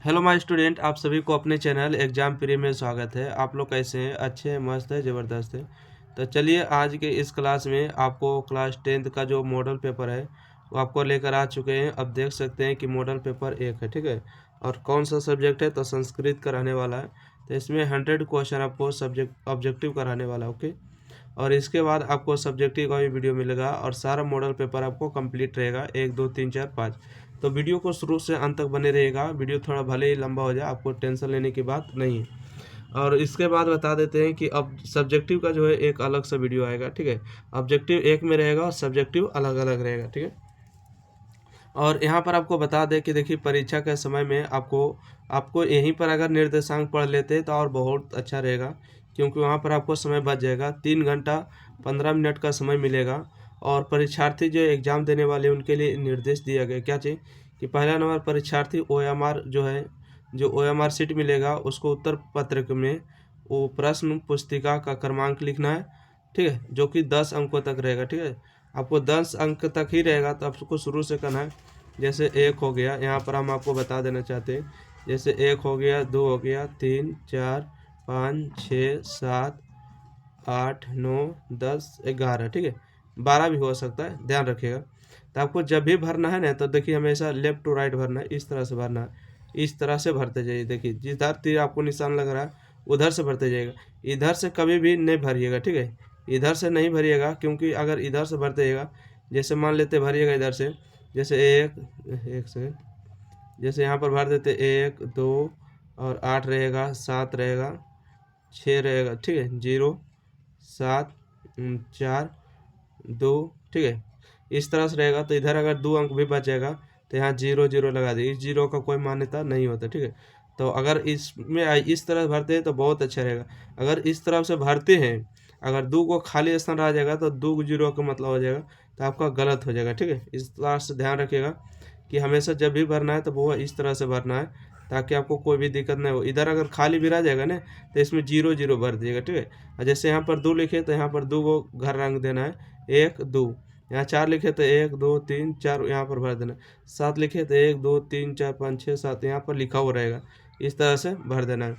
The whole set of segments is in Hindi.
हेलो माय स्टूडेंट, आप सभी को अपने चैनल एग्जाम प्री में स्वागत है। आप लोग कैसे हैं? अच्छे हैं, मस्त है, ज़बरदस्त है। तो चलिए आज के इस क्लास में आपको क्लास 10th का जो मॉडल पेपर है वो आपको लेकर आ चुके हैं। अब देख सकते हैं कि मॉडल पेपर 1 है, ठीक है। और कौन सा सब्जेक्ट है? तो संस्कृत का रहने वाला है। तो इसमें 100 क्वेश्चन आपको सब्जेक्ट ऑब्जेक्टिव का रहने वाला है, ओके। और इसके बाद आपको सब्जेक्टिव का भी वीडियो मिलेगा और सारा मॉडल पेपर आपको कंप्लीट रहेगा 1 2 3 4 5। तो वीडियो को शुरू से अंत तक बने रहेगा। वीडियो थोड़ा भले ही लंबा हो जाए, आपको टेंशन लेने की बात नहीं है। और इसके बाद बता देते हैं कि अब सब्जेक्टिव का जो है एक अलग सा वीडियो आएगा, ठीक है। ऑब्जेक्टिव एक में रहेगा और सब्जेक्टिव अलग अलग रहेगा, ठीक है। और यहाँ पर आपको बता दें कि देखिए परीक्षा के समय में आपको आपको यहीं पर अगर निर्देशांक पढ़ लेते तो और बहुत अच्छा रहेगा, क्योंकि वहाँ पर आपको समय बच जाएगा। 3 घंटा 15 मिनट का समय मिलेगा। और परीक्षार्थी जो एग्ज़ाम देने वाले उनके लिए निर्देश दिया गया क्या चाहिए कि पहला नंबर परीक्षार्थी OMR जो है, जो OMR सीट मिलेगा उसको उत्तर पत्र में वो प्रश्न पुस्तिका का क्रमांक लिखना है, ठीक है, जो कि 10 अंकों तक रहेगा, ठीक है। आपको 10 अंक तक ही रहेगा तो आपको शुरू से करना है। जैसे 1 हो गया, यहाँ पर हम आपको बता देना चाहते हैं। जैसे 1 हो गया, 2 हो गया, 3 4 5 6 7 8 9 10 11, ठीक है। 12 भी हो सकता है, ध्यान रखिएगा। तो आपको जब भी भरना है ना, तो देखिए हमेशा लेफ्ट टू राइट भरना है, इस तरह से भरना है। इस तरह से भरते जाइए। देखिए जिधर तीर आपको निशान लग रहा है उधर से भरते जाइएगा। इधर से कभी भी नहीं भरिएगा, ठीक है। इधर से नहीं भरिएगा, क्योंकि अगर इधर से भरते जाइएगा, जैसे मान लेते भरिएगा इधर से, जैसे एक से जैसे यहाँ पर भर देते 1 2 और 8 रहेगा, 7 रहेगा, 6 रहेगा, ठीक है, 0 7 4 2, ठीक है। इस तरह से रहेगा। तो इधर अगर 2 अंक भी बचेगा तो यहाँ 0 0 लगा दी। इस 0 का कोई मान्यता नहीं होता, ठीक है। तो अगर इसमें इस तरह भरते हैं तो बहुत अच्छा रहेगा। अगर इस तरफ से भरते हैं, अगर 2 को खाली स्थान रह जाएगा तो 2 0 का मतलब हो जाएगा, तो आपका गलत हो जाएगा, ठीक है। इस तरह से ध्यान रखिएगा कि हमेशा जब भी भरना है तो वो इस तरह से भरना है, ताकि आपको कोई भी दिक्कत नहीं हो। इधर अगर खाली भी रह जाएगा ना, तो इसमें 0 0 भर दीजिएगा, ठीक है। और जैसे यहाँ पर 2 लिखे तो यहाँ पर 2 को घर रंग देना है, 1 2। यहाँ 4 लिखे तो 1 2 3 4 यहाँ पर भर देना। 7 लिखे तो 1 2 3 4 5 6 7 यहाँ पर लिखा हुआ रहेगा, इस तरह से भर देना है।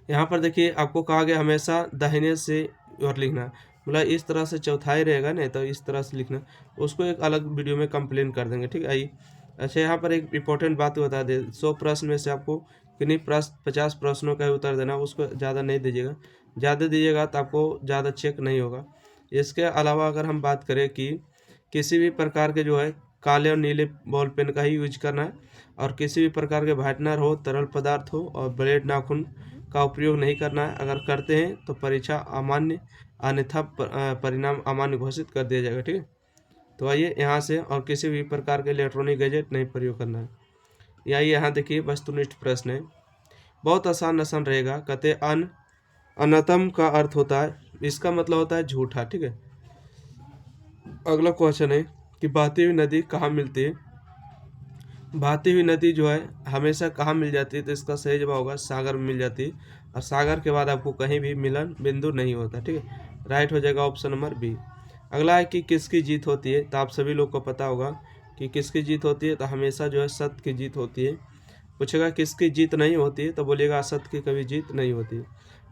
यहाँ पर देखिए आपको कहा गया हमेशा दाहिने से और लिखना है, मतलब इस तरह से चौथाई रहेगा ना, तो इस तरह से लिखना। उसको एक अलग वीडियो में कंप्लेन कर देंगे, ठीक है। आइए, अच्छा यहाँ पर एक इम्पोर्टेंट बात बता दे। 100 प्रश्न में से आपको कितनी प्रश्न 50 प्रश्नों का ही उत्तर देना, उसको ज़्यादा नहीं दीजिएगा। ज़्यादा दीजिएगा तो आपको ज़्यादा चेक नहीं होगा। इसके अलावा अगर हम बात करें कि किसी भी प्रकार के जो है काले और नीले बॉल पेन का ही यूज करना है, और किसी भी प्रकार के व्हाइटनर हो, तरल पदार्थ हो और ब्लेड नाखून का उपयोग नहीं करना है। अगर करते हैं तो परीक्षा अमान्य, अन्यथा परिणाम अमान्य घोषित कर दिया जाएगा, ठीक है। तो आइए यहाँ से, और किसी भी प्रकार के इलेक्ट्रॉनिक गैजेट नहीं प्रयोग करना है। या यहाँ देखिए वस्तुनिष्ठ प्रश्न है, बहुत आसान आसान रहेगा। कहते अनतम का अर्थ होता है, इसका मतलब होता है झूठा, ठीक है। अगला क्वेश्चन है कि बहती हुई नदी कहाँ मिलती है। बहती हुई नदी जो है हमेशा कहाँ मिल जाती है, तो इसका सही जवाब होगा सागर में मिल जाती है। और सागर के बाद आपको कहीं भी मिलन बिंदु नहीं होता, ठीक है। राइट हो जाएगा ऑप्शन नंबर बी। अगला है कि किसकी जीत होती है, तो आप सभी लोग को पता होगा कि किसकी जीत होती है, तो हमेशा जो है सत्य की जीत होती है। पूछेगा किसकी जीत नहीं होती है, तो बोलिएगा असत्य की कभी जीत नहीं होती है,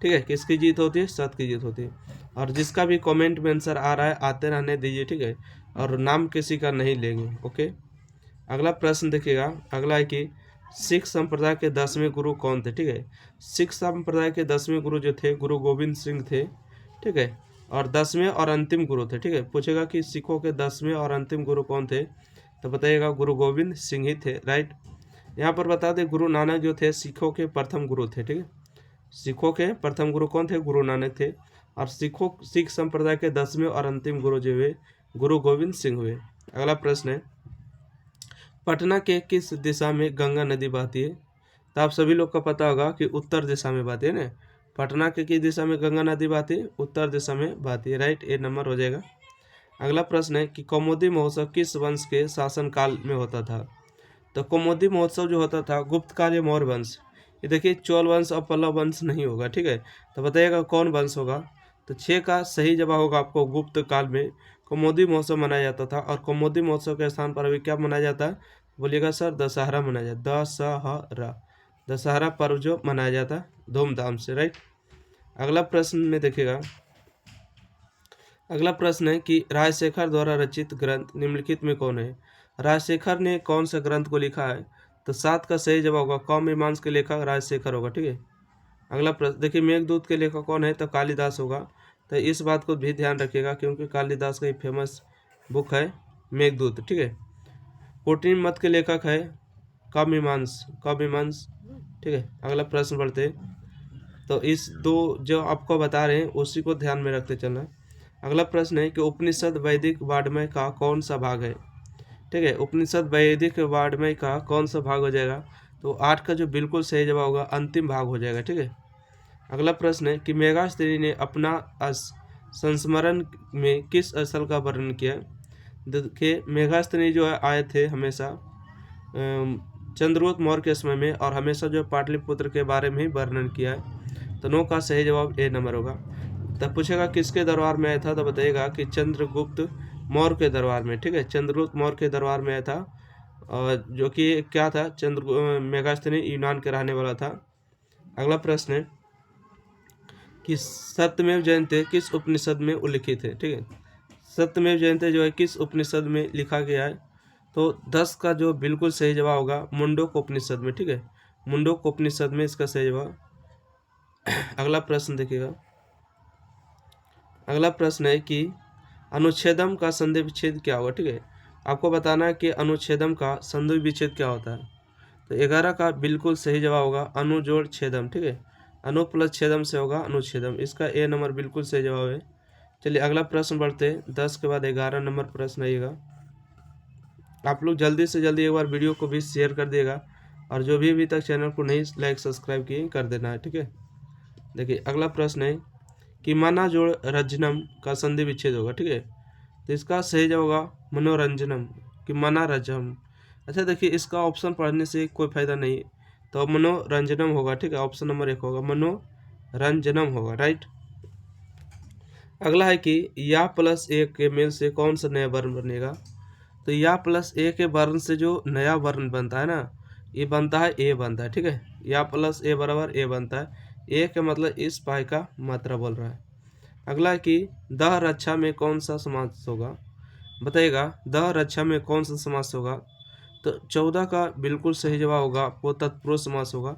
ठीक है। किसकी जीत होती है? सत्य की जीत होती है। और जिसका भी कमेंट में आंसर आ रहा है आते रहने दीजिए, ठीक है। और नाम किसी का नहीं लेंगे, ओके। अगला प्रश्न देखिएगा। अगला है कि सिख संप्रदाय के 10वें गुरु कौन थे, ठीक है। सिख संप्रदाय के 10वें गुरु जो थे गुरु गोविंद सिंह थे, ठीक है। और 10वें और अंतिम गुरु थे, ठीक है। पूछेगा कि सिखों के 10वें और अंतिम गुरु कौन थे, तो बताइएगा गुरु गोविंद सिंह ही थे, राइट। यहाँ पर बता दें गुरु नानक जो थे सिखों के प्रथम गुरु थे, ठीक है। सिखों के प्रथम गुरु कौन थे? गुरु नानक थे। और सिख संप्रदाय के 10वें और अंतिम गुरु जो हुए गुरु गोविंद सिंह हुए। अगला प्रश्न है पटना के किस दिशा में गंगा नदी बहती है, तो आप सभी लोग को पता होगा कि उत्तर दिशा में बहती है ना। पटना के किस दिशा में गंगा नदी बहती है? उत्तर दिशा में बहती है, राइट। ए नंबर हो जाएगा। अगला प्रश्न है कि कौमुदी महोत्सव किस वंश के शासनकाल में होता था, तो कौमुदी महोत्सव जो होता था गुप्त काल या मौर्य वंश। ये देखिए चोल वंश और पल्लव वंश नहीं होगा, ठीक है। तो बताइएगा कौन वंश होगा, तो 6 का सही जवाब होगा आपको गुप्त काल में कौमुदी महोत्सव मनाया जाता था। और कौमुदी महोत्सव के स्थान पर अभी क्या मनाया जाता है? बोलिएगा सर दशहरा मनाया जाता, दशहरा, दशहरा पर्व जो मनाया जाता है धूमधाम से, राइट। अगला प्रश्न में देखिएगा, अगला प्रश्न है कि राजशेखर द्वारा रचित ग्रंथ निम्नलिखित में कौन है। राजशेखर ने कौन सा ग्रंथ को लिखा है, तो 7 का सही जवाब होगा काव्यमीमांसा के लेखक राजशेखर होगा, ठीक है। अगला प्रश्न देखिए, मेघदूत के लेखक कौन है, तो कालिदास होगा। तो इस बात को भी ध्यान रखिएगा क्योंकि कालिदास का एक फेमस बुक है मेघदूत, ठीक है। कोटिन मत के लेखक है काव्यमीमांसा, ठीक है। अगला प्रश्न बढ़ते हैं, तो इस दो जो आपको बता रहे हैं उसी को ध्यान में रखते चलना। अगला प्रश्न है कि उपनिषद वैदिक वाङ्मय का कौन सा भाग है, ठीक है। उपनिषद वैदिक वाङ्मय का कौन सा भाग हो जाएगा, तो 8 का जो बिल्कुल सही जवाब होगा अंतिम भाग हो जाएगा, ठीक है। अगला प्रश्न है कि मेघास्त्री ने अपना संस्मरण में किस स्थल का वर्णन किया। देखिए मेघास्त्री जो है आए थे हमेशा चंद्रगुप्त मौर्य के समय में, और हमेशा जो पाटलिपुत्र के बारे में ही वर्णन किया है। तो 9 का सही जवाब ए नंबर होगा। तब पूछेगा किसके दरबार में आया था, तो बताइएगा कि चंद्रगुप्त मौर्य के दरबार में, ठीक है। चंद्रगुप्त मौर्य के दरबार में आया था, और जो कि क्या था, मेघास्त्री यूनान के रहने वाला था। अगला प्रश्न है कि सत्यमेव जयते किस उपनिषद में उल्लिखित है, ठीक है। सत्यमेव जयते जो है किस उपनिषद में लिखा गया है, तो 10 का जो बिल्कुल सही जवाब होगा मुंडोक उपनिषद में, ठीक है। मुंडोक उपनिषद में इसका सही जवाब। अगला प्रश्न देखिएगा, अगला प्रश्न है कि अनुच्छेदम का संधि विच्छेद क्या होगा, ठीक है। आपको बताना है कि अनुच्छेदम का संधि विच्छेद क्या होता है। तो 11 का बिल्कुल सही जवाब होगा अनु जोड़ छेदम, ठीक है। अनु प्लस छेदम से होगा अनुच्छेदम, इसका ए नंबर बिल्कुल सही जवाब है। चलिए अगला प्रश्न बढ़ते हैं, 10 के बाद 11 नंबर प्रश्न आइएगा। आप लोग जल्दी से जल्दी एक बार वीडियो को भी शेयर कर दिएगा, और जो भी अभी तक चैनल को नहीं लाइक सब्सक्राइब किए कर देना है, ठीक है। देखिए अगला प्रश्न है कि मना जोड़ रजनम का संधि विच्छेद होगा, ठीक है। तो इसका सही जवाब होगा मनोरंजनम कि मना रजम। अच्छा देखिए इसका ऑप्शन पढ़ने से कोई फायदा नहीं, तो मनोरंजनम होगा, ठीक है। ऑप्शन नंबर 1 होगा मनोरंजनम होगा, राइट। अगला है कि या प्लस ए के मेल से कौन सा नया वर्ण बनेगा। तो या प्लस ए के वर्ण से जो नया वर्ण बनता है ना, ये बनता है ए बनता है, ठीक है। या प्लस ए बराबर ए बनता है। ए का मतलब इस पाई का मात्रा बोल रहा है। अगला है कि दह रक्षा में कौन सा समास होगा, बताइएगा दह रक्षा में कौन सा समास होगा। तो 14 का बिल्कुल सही जवाब होगा वो तत्पुरुष समास होगा,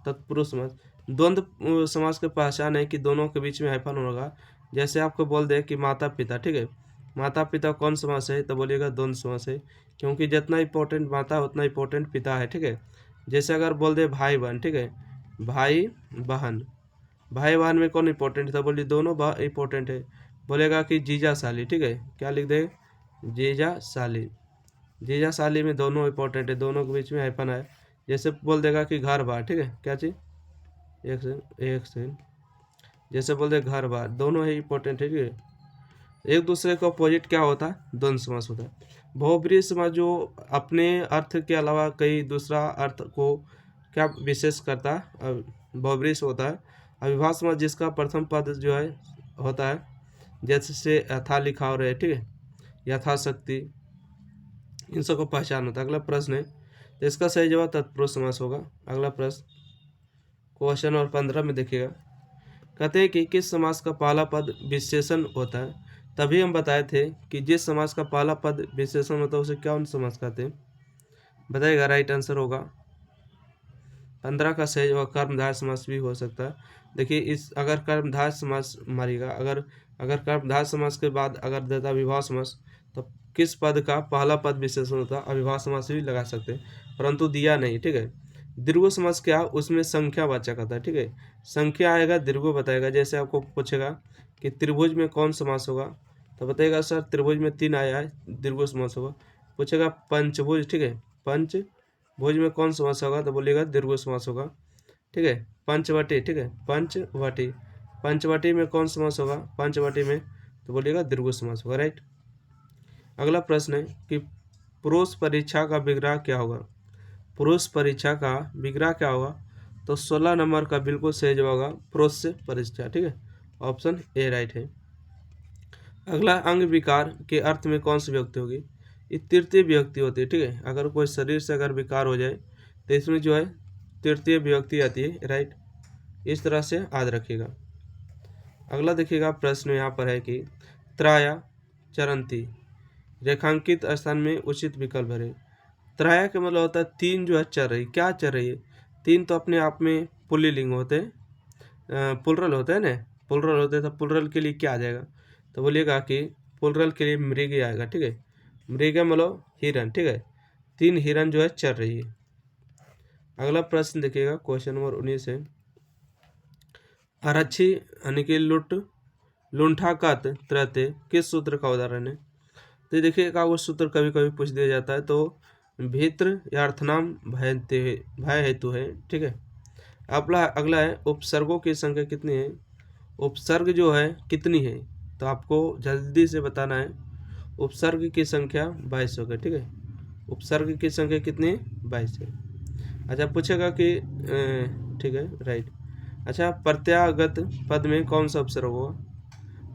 तत्पुरुष समास। द्वंद्व समास की पहचान है कि दोनों के बीच में हाइफन होगा। जैसे आपको बोल दे कि माता पिता, ठीक है। माता पिता कौन समास है, तो बोलिएगा द्वंद्व समास है, क्योंकि जितना इंपॉर्टेंट माता उतना इंपॉर्टेंट पिता है, ठीक है। जैसे अगर बोल दे भाई बहन, ठीक है, भाई बहन, भाई बहन में कौन इंपॉर्टेंट है, तो बोलिए दोनों इंपॉर्टेंट है। बोलेगा कि जीजा साली, ठीक है, क्या लिख दे जीजा साली, जीजा साली में दोनों इंपॉर्टेंट है, दोनों के बीच में हाइफन है। जैसे बोल देगा कि घर बार, ठीक है, क्या चीज़ एक से जैसे बोल दे घर बार, दोनों ही इंपॉर्टेंट है, ठीक है। एक दूसरे का अपोजिट क्या होता है, द्वंद्व समास होता है। बहुब्रीहि समास जो अपने अर्थ के अलावा कई दूसरा अर्थ को क्या विशेष करता है, बहुब्रीहि से होता है। अविभाज्य समास जिसका प्रथम पद जो है होता है, जैसे यथा लिखा हो रहा है, ठीक है, यथाशक्ति, इन सबको पहचान होता है। अगला प्रश्न है, तो इसका सही जवाब तत्पुरुष समास होगा। अगला प्रश्न क्वेश्चन नंबर 15 में देखिएगा, कहते हैं कि किस समास का पहला पद विशेषण होता है। तभी हम बताए थे कि जिस समास का पहला पद विशेषण होता है उसे कौन समास कहते हैं, बताइएगा। राइट आंसर होगा 15 का सही जवाब कर्मधारय समास भी हो सकता है। देखिए इस अगर कर्मधारय समास मारिएगा, अगर कर्मधारय समास के बाद अगर देता अविभाज्य समास, तो किस पद का पहला पद विशेषण होता है, अविभाज्य समास भी लगा सकते हैं, परंतु दिया नहीं, ठीक है। दीर्घ समास क्या, उसमें संख्या वाचक आता है, ठीक है। संख्या आएगा दीर्घ बताएगा। जैसे आपको पूछेगा कि त्रिभुज में कौन समास होगा, तो बताइएगा सर त्रिभुज में 3 आया है, दीर्घ समास होगा। पूछेगा पंचभुज, ठीक है, पंचभुज में कौन समास होगा, तो बोलिएगा दीर्घ समास होगा, ठीक है। पंचवटी, ठीक है, पंचवटी, पंचवटी में कौन समास होगा, पंचवटी में, तो बोलिएगा दीर्घ समास होगा, राइट। अगला प्रश्न है कि पुरुष परीक्षा का विग्रह क्या होगा। पुरुष परीक्षा का विग्रह क्या होगा, तो 16 नंबर का बिल्कुल सही जवाब होगा पुरुष से परीक्षा, ठीक है। ऑप्शन ए राइट है। अगला अंग विकार के अर्थ में कौन सी विभक्ति होगी। ये तृतीय विभक्ति होती है, ठीक है। अगर कोई शरीर से अगर विकार हो जाए तो इसमें जो है तृतीय विभक्ति आती है, राइट। इस तरह से याद रखिएगा। अगला देखिएगा प्रश्न यहाँ पर है कि त्राया चरंती रेखांकित स्थान में उचित विकल्प भरे। त्राया का मतलब होता है तीन जो है चल रही। क्या चल रही है? तीन तो अपने आप में पुल्लिंग होते हैं, प्लुरल होते हैं ना, प्लुरल होते हैं। तो प्लुरल के लिए क्या आ जाएगा? तो बोलिएगा कि प्लुरल के लिए मृग आएगा, ठीक है। मृग मतलब हिरन, ठीक है। तीन हिरन जो है चल रही है। अगला प्रश्न देखिएगा, क्वेश्चन नंबर 19 है। आरक्षी यानी कि लुंठाकत त्रते किस सूत्र का उदाहरण है? तो देखिएगा वो सूत्र कभी कभी पूछ दिया जाता है। तो भित्र या अर्थनाम भय हेतु है, ठीक है। अगला है उपसर्गों की संख्या कितनी है? उपसर्ग जो है कितनी है? तो आपको जल्दी से बताना है। उपसर्ग की संख्या 22 होगी, ठीक है। उपसर्ग की संख्या कितनी है? 22 है। अच्छा, पूछेगा कि ठीक है, राइट। अच्छा, प्रत्यागत पद में कौन सा उपसर्ग होगा?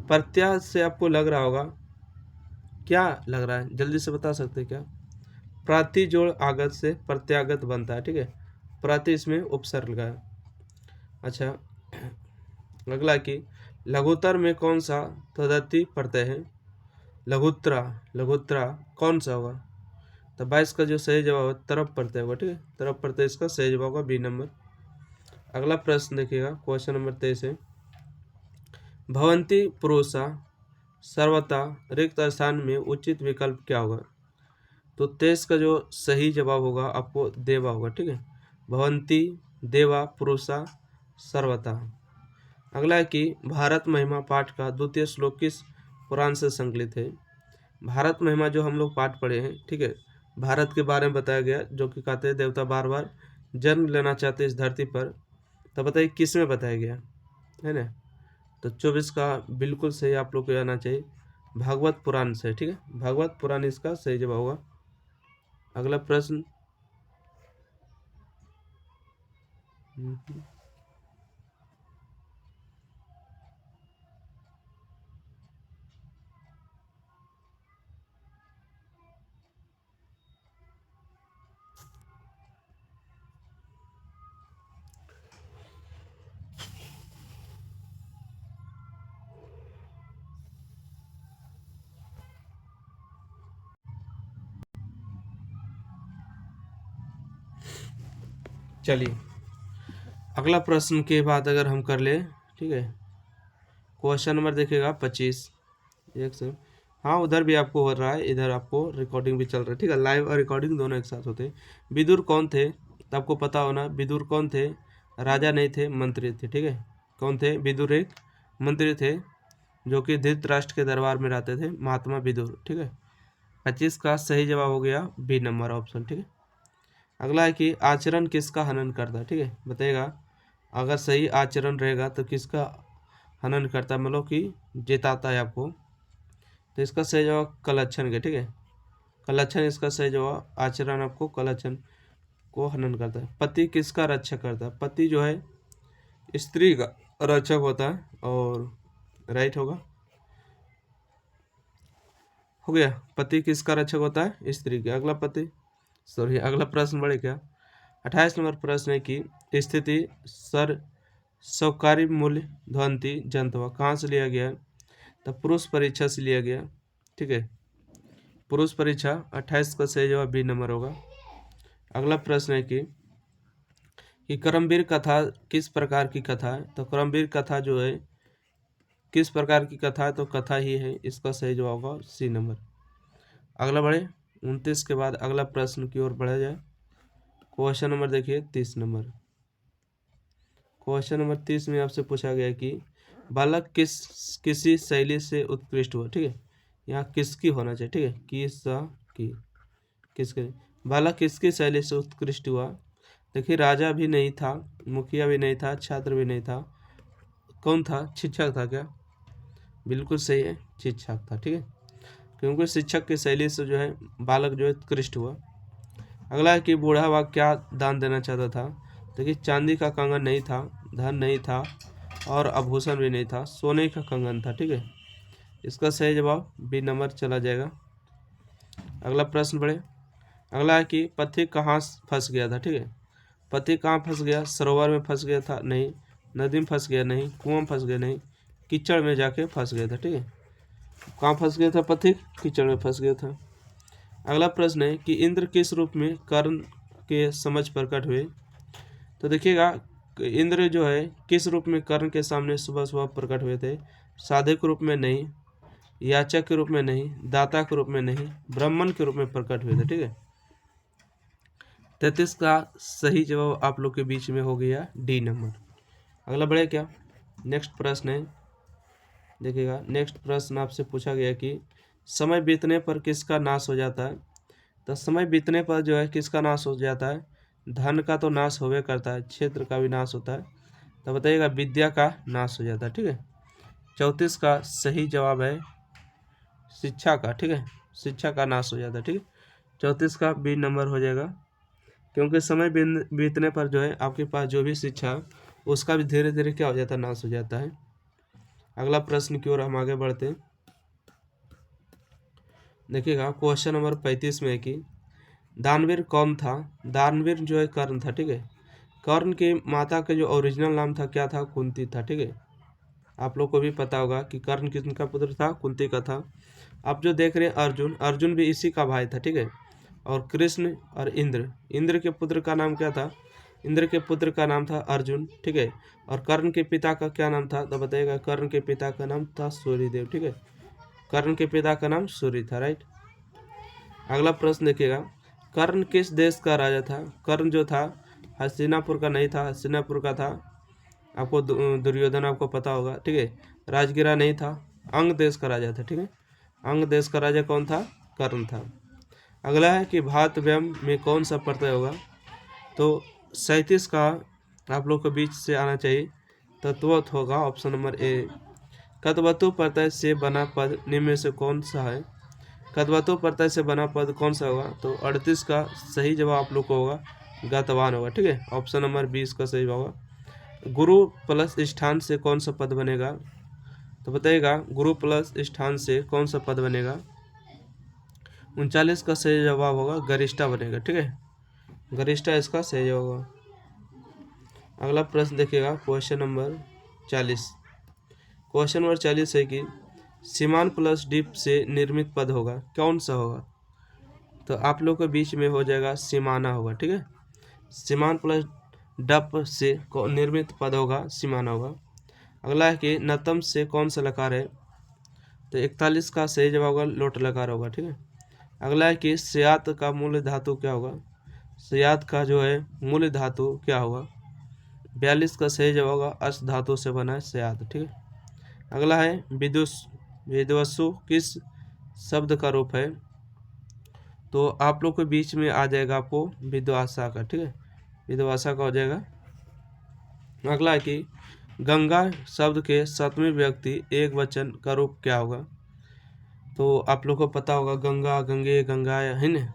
प्रत्या से आपको लग रहा होगा, क्या लग रहा है? जल्दी से बता सकते हैं क्या? प्राति जोड़ आगत से प्रत्यागत बनता है, ठीक है। प्राति इसमें उपसर्ग लगा है। अच्छा, अगला कि लघुत्तर में कौन सा तदर्थी प्रत्यय है? लघुत्तरा कौन सा होगा? तो 22 का जो सही जवाब है तरफ प्रत्यय होगा, ठीक है। तरफ प्रत्यय इसका सही जवाब होगा, बी नंबर। अगला प्रश्न देखिएगा, क्वेश्चन नंबर 23 है। भवंती पुरुषा सर्वथा रिक्त स्थान में उचित विकल्प क्या होगा? तो 23 का जो सही जवाब होगा आपको देवा होगा, ठीक है। भवंती देवा पुरुषा सर्वथा। अगला है कि भारत महिमा पाठ का द्वितीय श्लोक किस पुराण से संकलित है? भारत महिमा जो हम लोग पाठ पढ़े हैं, ठीक है, भारत के बारे में बताया गया, जो कि कहते हैं देवता बार बार जन्म लेना चाहते इस धरती पर। तो बताइए किस में बताया गया है ना? तो 24 का बिल्कुल सही आप लोग को आना चाहिए, भागवत पुराण से, ठीक है। भागवत पुराण इसका सही जवाब होगा। अगला प्रश्न चलिए, अगला प्रश्न के बाद अगर हम कर ले, ठीक है, क्वेश्चन नंबर देखिएगा 25। एक से हाँ, उधर भी आपको हो रहा है, इधर आपको रिकॉर्डिंग भी चल रहा है, ठीक है। लाइव और रिकॉर्डिंग दोनों एक साथ होते हैं। विदुर कौन थे? तो आपको पता होना, विदुर कौन थे? राजा नहीं थे, मंत्री थे, ठीक है। कौन थे? विदुर एक मंत्री थे जो कि धृतराष्ट्र के दरबार में रहते थे, महात्मा विदुर, ठीक है। 25 का सही जवाब हो गया बी नंबर ऑप्शन, ठीक है। अगला है कि आचरण किसका हनन करता है? ठीक है, बताइएगा। अगर सही आचरण रहेगा तो किसका हनन करता है, मतलब कि जिताता है आपको। तो इसका सही जवाब कलक्षण के, ठीक है। कलक्षण इसका सही जवाब। आचरण आपको कलक्षण को हनन करता है। पति किसका रक्षक करता है? पति जो है स्त्री का रक्षक होता है, और राइट होगा, हो गया। पति किसका रक्षक होता है? स्त्री के। अगला प्रश्न बढ़े क्या? 28 नंबर प्रश्न है कि स्थिति सर स्वकारी मूल्य ध्वंति जंतवा कहाँ से लिया गया है? तो पुरुष परीक्षा से लिया गया, ठीक है। पुरुष परीक्षा 28 का सही जवाब बी नंबर होगा। अगला प्रश्न है कि करमवीर कथा किस प्रकार की कथा है? तो करमवीर कथा जो है किस प्रकार की कथा है? तो कथा ही है, इसका सही जवाब होगा सी नंबर। अगला बढ़े 29 के बाद अगला प्रश्न की ओर बढ़ा जाए। क्वेश्चन नंबर देखिए 30 नंबर। क्वेश्चन नंबर 30 में आपसे पूछा गया कि बालक किसी शैली से उत्कृष्ट हुआ, ठीक है। यहाँ किसकी होना चाहिए, ठीक है, किसके बालक किसकी शैली से उत्कृष्ट हुआ? देखिए, राजा भी नहीं था, मुखिया भी नहीं था, छात्र भी नहीं था, कौन था? शिक्षक था क्या? बिल्कुल सही है, शिक्षक था, ठीक है। क्योंकि शिक्षक की शैली से जो है बालक जो है उत्कृष्ट हुआ। अगला है कि बूढ़ा बाघ क्या दान देना चाहता था? देखिए, चांदी का कंगन नहीं था, धन नहीं था, और आभूषण भी नहीं था, सोने का कंगन था, ठीक है। इसका सही जवाब बी नंबर चला जाएगा। अगला प्रश्न बढ़े। अगला है कि पथिक कहाँ फंस गया था, ठीक है। पथिक कहाँ फंस गया? सरोवर में फंस गया था? नहीं। नदी में फंस गया? नहीं। कुआं में फंस गया? नहीं। कीचड़ में जाके फंस गया था, ठीक है। कहाँ फंस गया था पथिक? कीचड़ में फंस गया था। अगला प्रश्न है कि इंद्र किस रूप में कर्ण के समझ प्रकट हुए? तो देखिएगा, इंद्र जो है किस रूप में कर्ण के सामने सुबह सुबह प्रकट हुए थे? साधक रूप में नहीं, याचक के रूप में नहीं, दाता के रूप में नहीं, ब्राह्मण के रूप में प्रकट हुए थे, ठीक है। 33 का सही जवाब आप लोग के बीच में हो गया डी नंबर। अगला बढ़े क्या? नेक्स्ट प्रश्न है, देखिएगा। नेक्स्ट प्रश्न आपसे पूछा गया कि समय बीतने पर किसका नाश हो जाता है? तो समय बीतने पर जो है किसका नाश हो जाता है? धन का तो नाश होवे करता है, क्षेत्र का भी नाश होता है। तो बताइएगा, विद्या का नाश हो जाता है, ठीक है। 34 का सही जवाब है शिक्षा का, ठीक है। शिक्षा का नाश हो जाता है, ठीक है। 34 का बी नंबर हो जाएगा, क्योंकि समय बीतने पर जो है आपके पास जो भी शिक्षा है उसका भी धीरे धीरे क्या हो जाता है? नाश हो जाता है। अगला प्रश्न की ओर हम आगे बढ़ते हैं। देखिएगा, क्वेश्चन नंबर 35 में है कि दानवीर कौन था? दानवीर जो है कर्ण था, ठीक है। कर्ण की माता का जो ओरिजिनल नाम था क्या था? कुंती था, ठीक है। आप लोग को भी पता होगा कि कर्ण किसका पुत्र था? कुंती का था। आप जो देख रहे हैं अर्जुन, अर्जुन भी इसी का भाई था, ठीक है। और कृष्ण और इंद्र, इंद्र के पुत्र का नाम क्या था? इंद्र के पुत्र का नाम था अर्जुन, ठीक है। और कर्ण के पिता का क्या नाम था? तो बताइएगा, कर्ण के पिता का नाम था सूर्यदेव, ठीक है। कर्ण के पिता का नाम सूर्य था, राइट। अगला प्रश्न देखिएगा, कर्ण किस देश का राजा था? कर्ण जो था हस्तिनापुर का नहीं था, हस्तिनापुर का था आपको दुर्योधन आपको पता होगा, ठीक है। राजगिरा नहीं था, अंग देश का राजा था, ठीक है। अंग देश का राजा कौन था? कर्ण था। अगला है कि भात व्यम में कौन सा प्रत्यय होगा? तो 37 का आप लोग के बीच से आना चाहिए। तत्वत होगा ऑप्शन नंबर ए। कद्वतु प्रत्यय से बना पद निम्न में से कौन सा है? कद्वतु प्रत्यय से बना पद कौन सा होगा? तो 38 का सही जवाब आप लोग को होगा गतवान होगा, ठीक है। ऑप्शन नंबर 20 का सही होगा। गुरु प्लस स्थान से कौन सा पद बनेगा? तो बताइएगा, गुरु प्लस स्थान से कौन सा पद बनेगा? 39 का सही जवाब होगा गरिष्ठा बनेगा, ठीक है। गरिष्ठा इसका सही जवाब होगा। अगला प्रश्न देखिएगा, क्वेश्चन नंबर 40। क्वेश्चन नंबर 40 है कि सीमान प्लस डिप से निर्मित पद होगा, कौन सा होगा? तो आप लोग के बीच में हो जाएगा सीमाना होगा, ठीक है। सीमान प्लस डप से निर्मित पद होगा सीमाना होगा। अगला है कि नतम से कौन सा लकार है? तो 41 का सही जवाब होगा लोट लकार होगा, ठीक है। अगला है कि स्यात का मूल धातु क्या होगा? स्यात का जो है मूल धातु क्या होगा? 42 का सही जवाब होगा अस धातु से बना है स्यात, ठीक है। अगला है विदुषु किस शब्द का रूप है? तो आप लोग के बीच में आ जाएगा आपको विद्वासा का, ठीक है। विद्वासा का हो जाएगा। अगला है कि गंगा शब्द के सप्तमी व्यक्ति एक वचन का रूप क्या होगा? तो आप लोग को पता होगा गंगा, गंगे, गंगा है ना।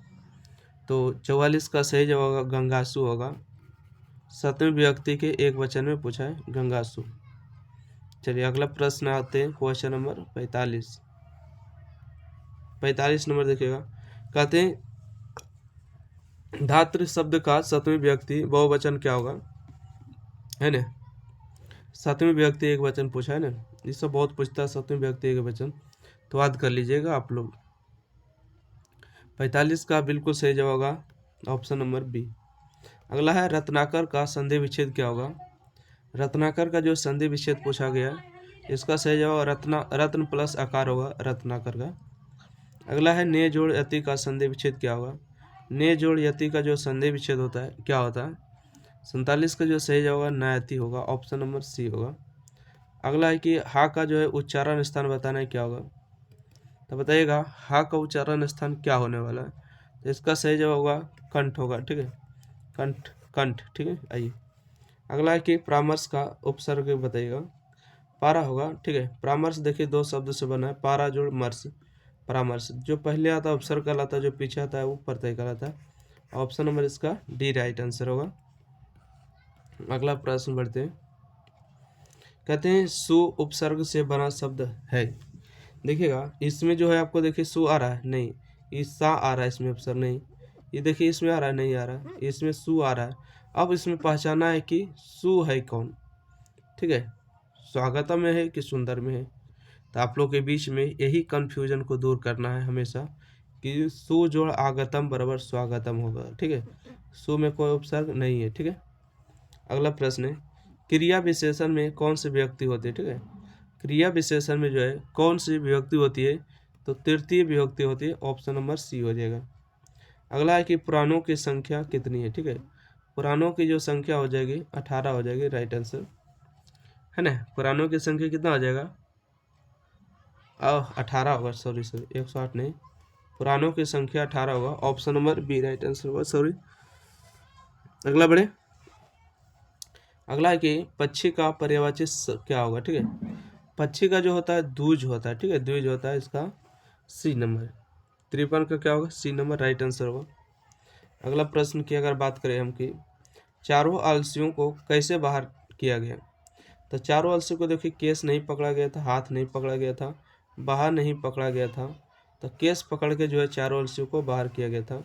तो 44 का सही जवाब होगा गंगासु होगा। सप्तमी व्यक्ति के एक वचन में पूछा है गंगासु। चलिए अगला प्रश्न आते हैं, क्वेश्चन नंबर 45। 45 नंबर देखिएगा, कहते हैं धातृ शब्द का सप्तमी व्यक्ति बहुवचन क्या होगा, है ना। सप्तमी व्यक्ति एक वचन पूछा है ना, इससे बहुत पूछता है सप्तमी व्यक्ति एक वचन, तो याद कर लीजिएगा आप लोग। 45 का बिल्कुल सही जवाब होगा ऑप्शन नंबर बी। अगला है रत्नाकर का संधि विच्छेद क्या होगा? रत्नाकर का जो संधि विच्छेद पूछा गया, इसका सही जवाब रत्न प्लस आकार होगा रत्नाकर का। अगला है ने जोड़ यति का संधि विच्छेद क्या होगा? ने जोड़ यति का जो संधि विच्छेद होता है क्या होता है? 47 का जो सही जवाब होगा नायति होगा, ऑप्शन नंबर सी होगा। अगला है कि हा का जो है उच्चारण स्थान बताना है क्या होगा? तो बताइएगा हा का उच्चारण स्थान क्या होने वाला है? तो इसका सही जवाब होगा कंठ होगा, ठीक है। कंठ, कंठ, ठीक है। आइए अगला है कि परामर्श का उपसर्ग बताइएगा। पारा होगा, ठीक है। परामर्श देखिए दो शब्द से बना है, पारा जोड़ मर्श, परामर्श। जो पहले आता है उपसर्ग कहलाता है, जो पीछे आता है वो प्रत्यय कहलाता है। ऑप्शन नंबर इसका डी राइट आंसर होगा। अगला प्रश्न बढ़ते हैं, कहते हैं सु उपसर्ग से बना शब्द है। देखिएगा इसमें जो है आपको देखिए सु आ रहा है नहीं, ये सा आ रहा है इसमें अवसर नहीं, ये देखिए इसमें आ रहा है नहीं आ रहा है, इसमें सु आ रहा है। अब इसमें पहचाना है कि सु है कौन, ठीक है, स्वागतम में है कि सुंदर में है। तो आप लोग के बीच में यही कन्फ्यूजन को दूर करना है हमेशा कि सु जोड़ आगतम बराबर स्वागतम होगा, ठीक है, सु में कोई उपसर्ग नहीं है, ठीक है। अगला प्रश्न है, क्रिया विशेषण में कौन सी विभक्ति होती है, ठीक है, क्रिया विशेषण में जो है कौन सी विभक्ति होती है, तो तृतीय विभक्ति होती है, ऑप्शन नंबर सी हो जाएगा। अगला है कि पुराणों की संख्या कितनी है, ठीक है, पुराणों की जो संख्या हो जाएगी 18 हो जाएगी, राइट आंसर है ना। पुराणों की संख्या कितना हो जाएगा, 18 होगा, सॉरी 108 नहीं, पुराणों की संख्या 18 होगा, option number B right answer होगा, सॉरी। अगला बढ़े, अगला है कि पक्षी का पर्यायवाची क्या होगा, ठीक है, पक्षी का जो होता है द्विज होता है, ठीक है, द्विज होता है, इसका सी नंबर। 53 का क्या होगा, सी नंबर राइट आंसर होगा। अगला प्रश्न की अगर बात करें हम कि चारों आलसियों को कैसे बाहर किया गया, तो चारों आलसियों को देखिए केस नहीं पकड़ा गया था, हाथ नहीं पकड़ा गया था, बाहर नहीं पकड़ा गया था, तो केस पकड़ के जो है चारों आलसियों को बाहर किया गया था।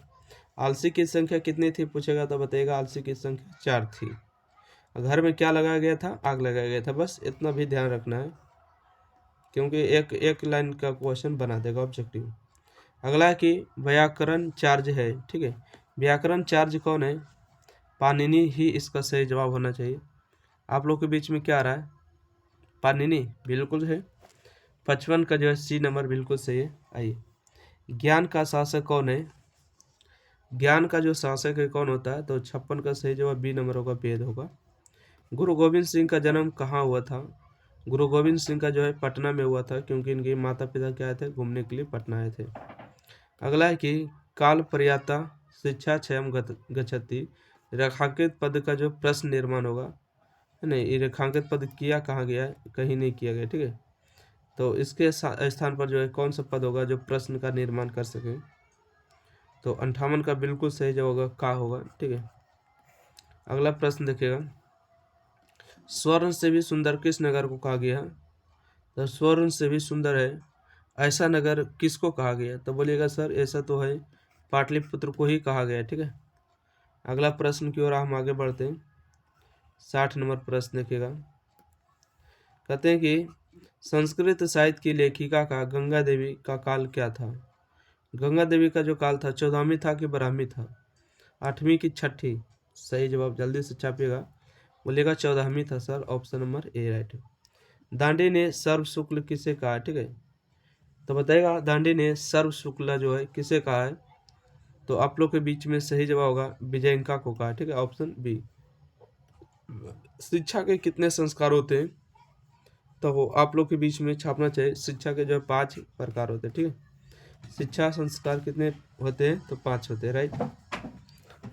आलसी की संख्या कितनी थी पूछेगा तो बताइएगा, आलसी की संख्या 4 थी। घर में क्या लगाया गया था, आग लगाया गया था, बस इतना भी ध्यान रखना है क्योंकि एक एक लाइन का क्वेश्चन बना देगा ऑब्जेक्टिव। अगला है कि व्याकरण चार्ज है, ठीक है, व्याकरण चार्ज कौन है, पाणिनि ही इसका सही जवाब होना चाहिए। आप लोग के बीच में क्या आ रहा है, पाणिनि बिल्कुल है, 55 का जो है सी नंबर बिल्कुल सही है। आइए, ज्ञान का शासक कौन है, ज्ञान का जो शासक है कौन होता है, तो 56 का सही जवाब बी नंबर होगा, वेद होगा। गुरु गोविंद सिंह का जन्म कहाँ हुआ था, गुरु गोविंद सिंह का जो है पटना में हुआ था, क्योंकि इनके माता पिता क्या आए थे, घूमने के लिए पटना आए थे। अगला है कि काल पर्याता शिक्षा क्षयम गच्छति, रेखांकित पद का जो प्रश्न निर्माण होगा, है नहीं, ये रेखांकित पद किया कहाँ गया है, कहीं नहीं किया गया, ठीक है, तो इसके स्थान पर जो है कौन सा पद होगा जो प्रश्न का निर्माण कर सके, तो 58 का बिल्कुल सही जवाब होगा का होगा, ठीक है। अगला प्रश्न देखिएगा, स्वर्ण से भी सुंदर किस नगर को कहा गया, तो स्वर्ण से भी सुंदर है ऐसा नगर किसको कहा गया, तो बोलिएगा सर ऐसा तो है पाटलिपुत्र को ही कहा गया, ठीक है। अगला प्रश्न की ओर हम आगे बढ़ते हैं, 60 नंबर प्रश्न देखिएगा, कहते हैं कि संस्कृत साहित्य की लेखिका का गंगा देवी का काल क्या था, गंगा देवी का जो काल था 14वीं था कि 12वीं था, 8वीं की 6ठी, सही जवाब जल्दी से छापिएगा, बोलिएगा 14वीं था sir, option number A right है। दांडी ने सर्व शुक्ल किसे कहा, ठीक है, तो बताइएगा दांडी ने सर्व शुक्ला जो है किसे कहा है, तो आप लोग के बीच में सही जवाब होगा विजयंका को कहा, ठीक है, ऑप्शन बी। शिक्षा के कितने संस्कार होते हैं, तो आप लोग के बीच में छापना चाहिए, शिक्षा के जो है 5 प्रकार होते हैं, ठीक है, शिक्षा संस्कार कितने होते हैं, तो 5 होते हैं, राइट।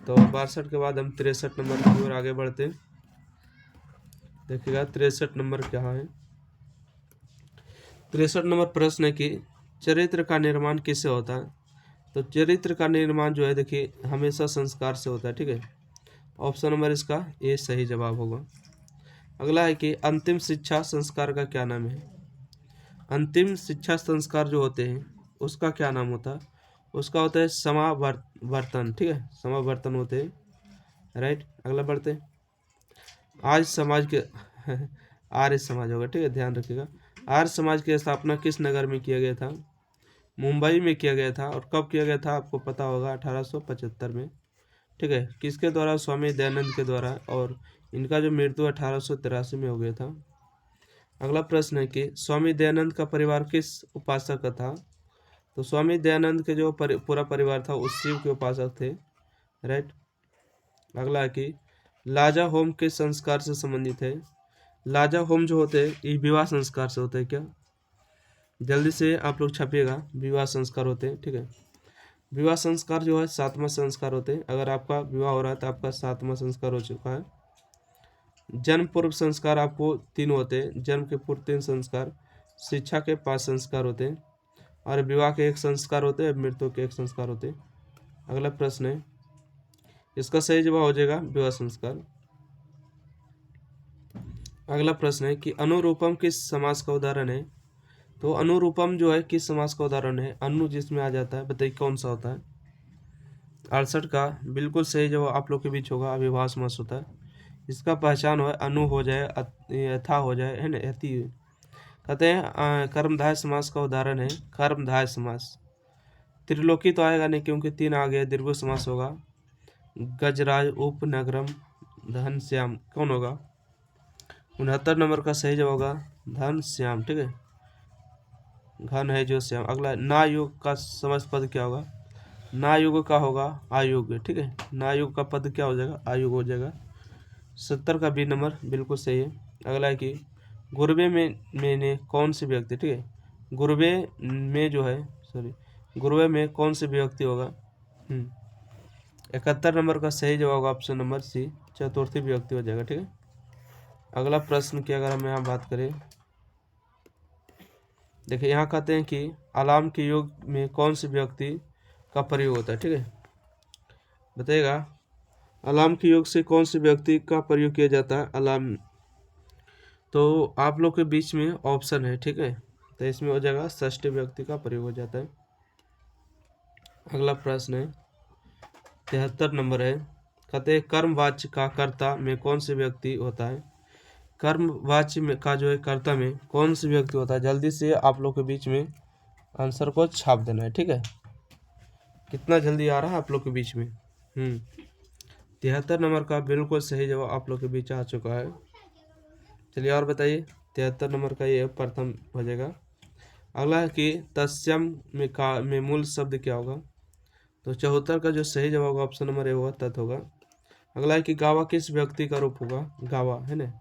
तो 62 के बाद हम 63 नंबर की ओर आगे बढ़ते हैं, देखिएगा 63 नंबर क्या है, 63 नंबर प्रश्न है कि चरित्र का निर्माण किससे होता है, तो चरित्र का निर्माण जो है देखिए हमेशा संस्कार से होता है, ठीक है, ऑप्शन नंबर इसका ए सही जवाब होगा। अगला है कि अंतिम शिक्षा संस्कार का क्या नाम है, अंतिम शिक्षा संस्कार जो होते हैं उसका क्या नाम होता है, उसका होता है समावर्तन, ठीक है, समावर्तन होते हैं, राइट। अगला बढ़ते हैं, आज समाज के आर्य समाज होगा, ठीक है, ध्यान रखिएगा, आर्य समाज की स्थापना किस नगर में किया गया था, मुंबई में किया गया था, और कब किया गया था आपको पता होगा 1875 में, ठीक है, किसके द्वारा, स्वामी दयानंद के द्वारा, और इनका जो मृत्यु 1883 में हो गया था। अगला प्रश्न है कि स्वामी दयानंद का परिवार किस उपासक का था, तो स्वामी दयानंद के जो पूरा परिवार था उस शिव के उपासक थे, राइट। अगला है कि लाजा होम किस संस्कार से संबंधित है, लाजा होम जो होते हैं ये विवाह संस्कार से होते हैं क्या, जल्दी से आप लोग छापिएगा, विवाह संस्कार होते हैं, ठीक है, विवाह संस्कार जो है 7वां संस्कार होते हैं, अगर आपका विवाह हो रहा है तो आपका 7वां संस्कार हो चुका है। जन्म पूर्व संस्कार आपको 3 होते हैं, जन्म के पूर्व 3 संस्कार, शिक्षा के 5 संस्कार होते हैं, और विवाह के 1 संस्कार होते हैं, मृत्यु के 1 संस्कार होते हैं। अगला प्रश्न है, इसका सही जवाब हो जाएगा विवाह संस्कार। अगला प्रश्न है कि अनुरूपम किस समास का उदाहरण है, तो अनुरूपम जो है किस समास का उदाहरण है? अनु जिसमें आ जाता है, बताइए कौन सा होता है? 68 का बिल्कुल सही जवाब आप लोग के बीच होगा, अविभाज्य समास होता है। इसका पहचान हो अनु हो जाए, यथा हो जाए, है ना, यति। कहते हैं कर्मधारय समास का उदाहरण है कर्मधारय समास। त्रिलोकी तो आएगा नहीं क्योंकि 3 आ गया, दीर्घ समास होगा। गजराज, उपनगरम, धनश्याम, कौन होगा? 69 नंबर का सही जवाब होगा धनश्याम, ठीक है। घन है जो श्याम। अगला नायुग का समस्त पद क्या होगा? नायुग का होगा आयुग, ठीक है। नायुग का पद क्या हो जाएगा? आयुग हो जाएगा। 70 का बी नंबर बिल्कुल सही है। अगला है कि गुरबे में ने कौन से व्यक्ति, ठीक है। गुरबे में जो है, सॉरी, गुरबे में कौन से व्यक्ति होगा? 71 नंबर का सही जवाब होगा ऑप्शन नंबर सी, चतुर्थी व्यक्ति हो जाएगा, ठीक है। अगला प्रश्न की अगर हम यहाँ बात करें, देखिए यहाँ कहते हैं कि अलार्म के योग में कौन से व्यक्ति का प्रयोग होता है, ठीक है। बताइएगा अलार्म के योग से कौन से व्यक्ति का प्रयोग किया जाता है अलार्म? तो आप लोग के बीच में ऑप्शन है, ठीक है। तो इसमें हो जाएगा षष्ठी व्यक्ति का प्रयोग हो जाता है। अगला प्रश्न है 73 नंबर है, कहते हैं कर्मवाच्य का कर्ता में कौन से व्यक्ति होता है? कर्मवाच्य में का जो है कर्ता में कौन से व्यक्ति होता है? जल्दी से आप लोग के बीच में आंसर को छाप देना है, ठीक है। कितना जल्दी आ रहा है आप लोग के बीच में? 73 नंबर का बिल्कुल सही जवाब आप लोग के बीच आ चुका है। चलिए और बताइए, 73 नंबर का ये प्रथम हो जाएगा। अगला है कि तस्यम में मूल शब्द क्या होगा? तो 74 का जो सही जवाब होगा ऑप्शन नंबर ए होगा, तत् होगा। अगला है कि गावा किस व्यक्ति का रूप होगा? गावा, है ना।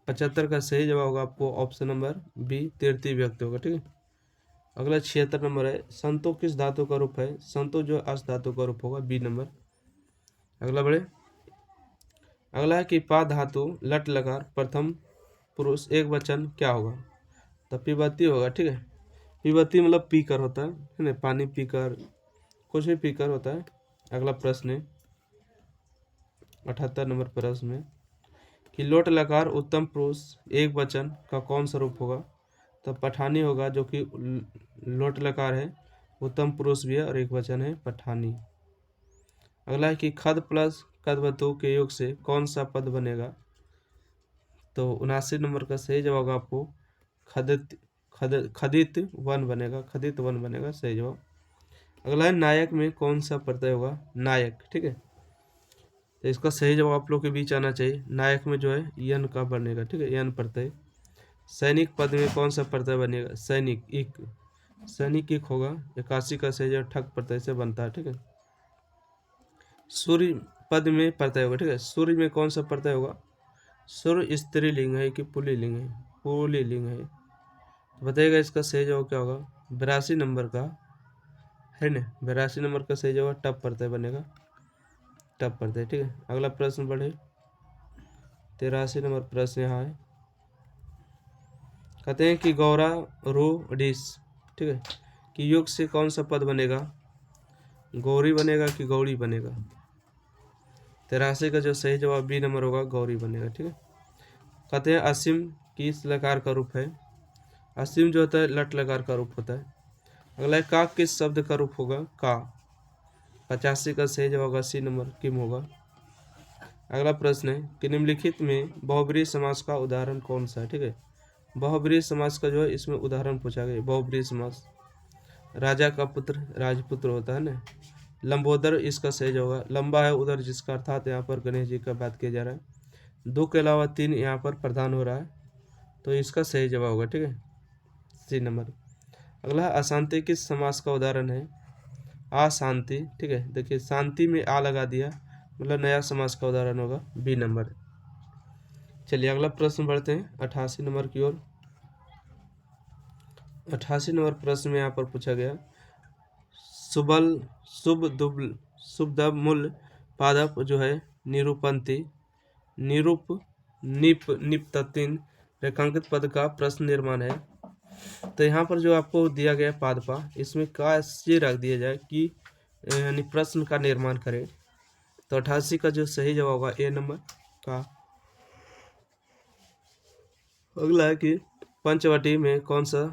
75 का सही जवाब होगा आपको ऑप्शन नंबर बी, तृतीय व्यक्ति होगा, ठीक है। अगला 76 नंबर है, संतो किस धातु का रूप है? संतो जो अस धातु का रूप होगा, बी नंबर। अगला बढ़े, अगला है कि पा धातु लट लकार प्रथम पुरुष एक वचन क्या होगा? तो पिबती होगा, ठीक है। पिबती मतलब पीकर होता है ना, पानी पीकर, कुछ भी पीकर होता है। अगला प्रश्न है 78 नंबर प्रश्न में कि लोट लकार उत्तम पुरुष एक वचन का कौन सा रूप होगा? तो पठानी होगा, जो कि लोट लकार है, उत्तम पुरुष भी है और एक वचन है पठानी। अगला है कि खद प्लस कदवतु के योग से कौन सा पद बनेगा? तो 79 नंबर का सही जवाब होगा आपको खदित वन बनेगा, खदित वन बनेगा सही जवाब। अगला है नायक में कौन सा प्रत्यय होगा? नायक, ठीक है। तो इसका सही जवाब आप लोग के बीच आना चाहिए। नायक में जो है यन का बनेगा, ठीक है, यन प्रत्यय। सैनिक पद में कौन सा प्रत्यय बनेगा? सैनिक, इक, सैनिक इक होगा। 81 का सही जवाब ठक प्रत्यय से बनता है, ठीक है। सूर्य पद में प्रत्यय होगा, ठीक है। सूर्य में कौन सा प्रत्यय होगा? सूर्य स्त्रीलिंग है कि पुल्लिंग है? पुल्लिंग है। तो बताइएगा इसका सही जवाब क्या होगा? 82 नंबर का, है ना, 82 नंबर का सही जवाब टप प्रत्यय बनेगा, टप प्रत्यय, ठीक है। अगला प्रश्न बढ़े, 83 नंबर प्रश्न यहाँ है, कहते हैं कि गौरा रो डिस, ठीक है, कि योग से कौन सा पद बनेगा? गौरी बनेगा कि गौरी बनेगा? 83 का जो सही जवाब बी नंबर होगा, गौरी बनेगा, ठीक है। कहते हैं असीम किस लकार का रूप है? असीम जो होता है लट लकार का रूप होता है। अगला है का किस शब्द का रूप होगा? का। 85 का सही जवाब होगा सी नंबर, किम होगा। अगला प्रश्न है कि निम्नलिखित में बहुब्रीहि समास का उदाहरण कौन सा है? ठीक है, बहुब्रीहि समास का जो है इसमें उदाहरण पूछा गया। बहुब्रीहि समास, राजा का पुत्र राजपुत्र होता है ना। लंबोदर इसका सही जवाब होगा। लंबा है उधर, जिसका अर्थात यहाँ पर गणेश जी का बात किया जा रहा है। 2 के अलावा 3 यहाँ पर प्रधान हो रहा है, तो इसका सही जवाब होगा, ठीक है, सी नंबर। अगला अशांति किस समास का उदाहरण है? अशांति, ठीक है। देखिए शांति में आ लगा दिया, मतलब नया समास का उदाहरण होगा, बी नंबर। चलिए अगला प्रश्न बढ़ते हैं 88 नंबर की ओर। 88 नंबर प्रश्न में यहाँ पर पूछा गया सुबल शुभ दुबल शुभ मूल पादप जो है निरूपंती निरूप निप निपततिन रेखांकित पद का प्रश्न निर्माण है। तो यहाँ पर जो आपको दिया गया पादपा, इसमें का ये रख दिया जाए कि यानी प्रश्न का निर्माण करे। तो 88 का जो सही जवाब होगा ए नंबर का। अगला है कि पंचवटी में कौन सा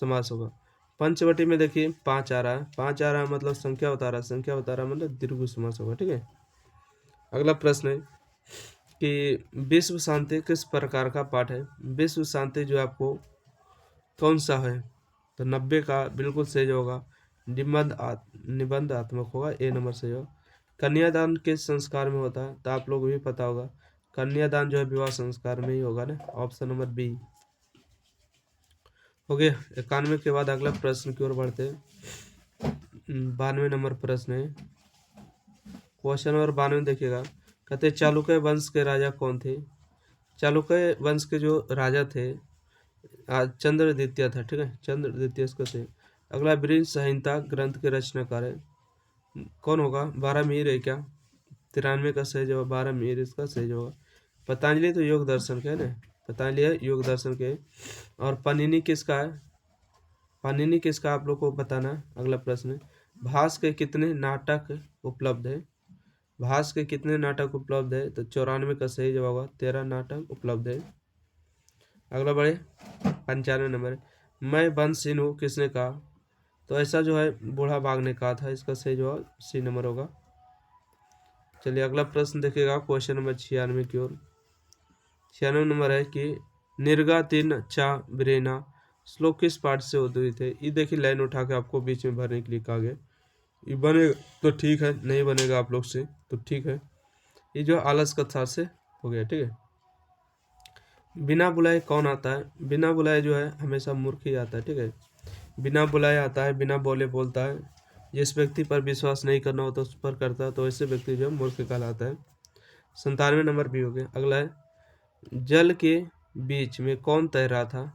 समास होगा। पंचवटी में देखिए 5 आ रहा है, 5 आ रहा है मतलब संख्या बता रहा है, संख्या बता रहा है मतलब दीर्घ समास होगा। ठीक है। अगला प्रश्न है कि विश्व शांति किस प्रकार का पाठ है। विश्व शांति जो आपको कौन सा है, तो 90 का बिल्कुल सही होगा। निबंधात्मक होगा, ए नंबर सही होगा। कन्यादान किस संस्कार में होता है, तो आप लोग भी पता होगा, कन्यादान जो है विवाह संस्कार में ही होगा ना, ऑप्शन नंबर बी हो गया। 91 के बाद अगला प्रश्न की ओर बढ़ते हैं। 92 नंबर प्रश्न है, क्वेश्चन नंबर 92 देखिएगा। कहते चालुक्य वंश के राजा कौन थे। चालुक्य वंश के जो राजा थे चंद्रद्वितीय था। ठीक है, चंद्रद्वितीय इसको थे। अगला ब्रज संहिता ग्रंथ के रचनाकार है कौन होगा, बारहमीर है क्या। 93 का सही जवाब बारहमीर इसका सही जवाब। पतंजलि तो योग दर्शन के है ना, पतंजलि है योग दर्शन के। और पाणिनि किसका है, पाणिनि किसका आप लोग को बताना है। अगला प्रश्न है, भास के कितने नाटक उपलब्ध है। भास के कितने नाटक उपलब्ध है, तो 94 का सही जवाब होगा 13 नाटक उपलब्ध है। अगला बढ़े 95 नंबर, मैं वंशहीन हूँ किसने कहा, तो ऐसा जो है बूढ़ा बाघ ने कहा था, इसका सही जवाब सी नंबर होगा। चलिए अगला प्रश्न देखिएगा, क्वेश्चन नंबर 96 की ओर। 96 नंबर है कि निर्गा तीन चा ब्रेना श्लोक किस पाठ से उद्धृत है। ये देखिए लाइन उठा के आपको बीच में भरने के लिए कहा गया। ये बनेगा तो ठीक है, नहीं बनेगा आप लोग से तो ठीक है। ये जो आलस कथा से हो गया। ठीक है। बिना बुलाए कौन आता है, बिना बुलाए जो है हमेशा मूर्ख ही आता है। ठीक है, बिना बुलाए आता है, बिना बोले बोलता है। जिस व्यक्ति पर विश्वास नहीं करना होता उस पर करता है, तो ऐसे व्यक्ति जो है मूर्ख कहलाता है। 97 नंबर भी हो गया। अगला है, जल के बीच में कौन तैर रहा था,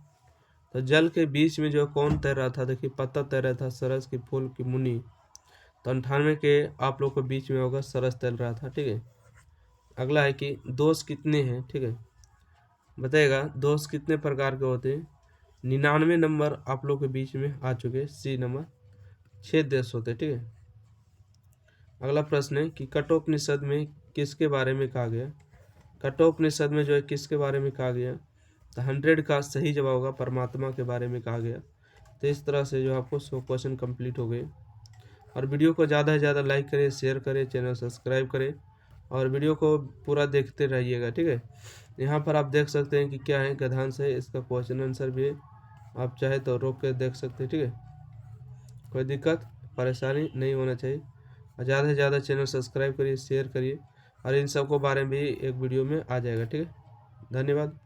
तो जल के बीच में जो कौन तैर रहा था, देखिए पत्ता तैर रहा था, सरस की फूल की मुनि। तो 98 के आप लोग के बीच में होगा सरस तैर रहा था। ठीक है। अगला है कि दोष कितने हैं। ठीक है, बताएगा दोष कितने प्रकार के होते हैं। 99 नंबर आप लोग के बीच में आ चुके, सी नंबर 6 देश होते। ठीक है। अगला प्रश्न है कि कठोपनिषद में किसके बारे में कहा गया। कठोपनिषद में जो है किसके बारे में कहा गया, तो 100 का सही जवाब होगा परमात्मा के बारे में कहा गया। तो इस तरह से जो आपको 100 क्वेश्चन कंप्लीट हो गए। और वीडियो को ज़्यादा से ज़्यादा लाइक करें, शेयर करें, चैनल सब्सक्राइब करें और वीडियो को पूरा देखते रहिएगा। ठीक है। यहाँ पर आप देख सकते हैं कि क्या है, गद्यांश है, इसका क्वेश्चन आंसर भी है, आप चाहे तो रोक के देख सकते हैं। ठीक है, कोई दिक्कत परेशानी नहीं होना चाहिए। और ज़्यादा से ज़्यादा चैनल सब्सक्राइब करिए, शेयर करिए और इन सब को बारे में भी एक वीडियो में आ जाएगा। ठीक है, धन्यवाद।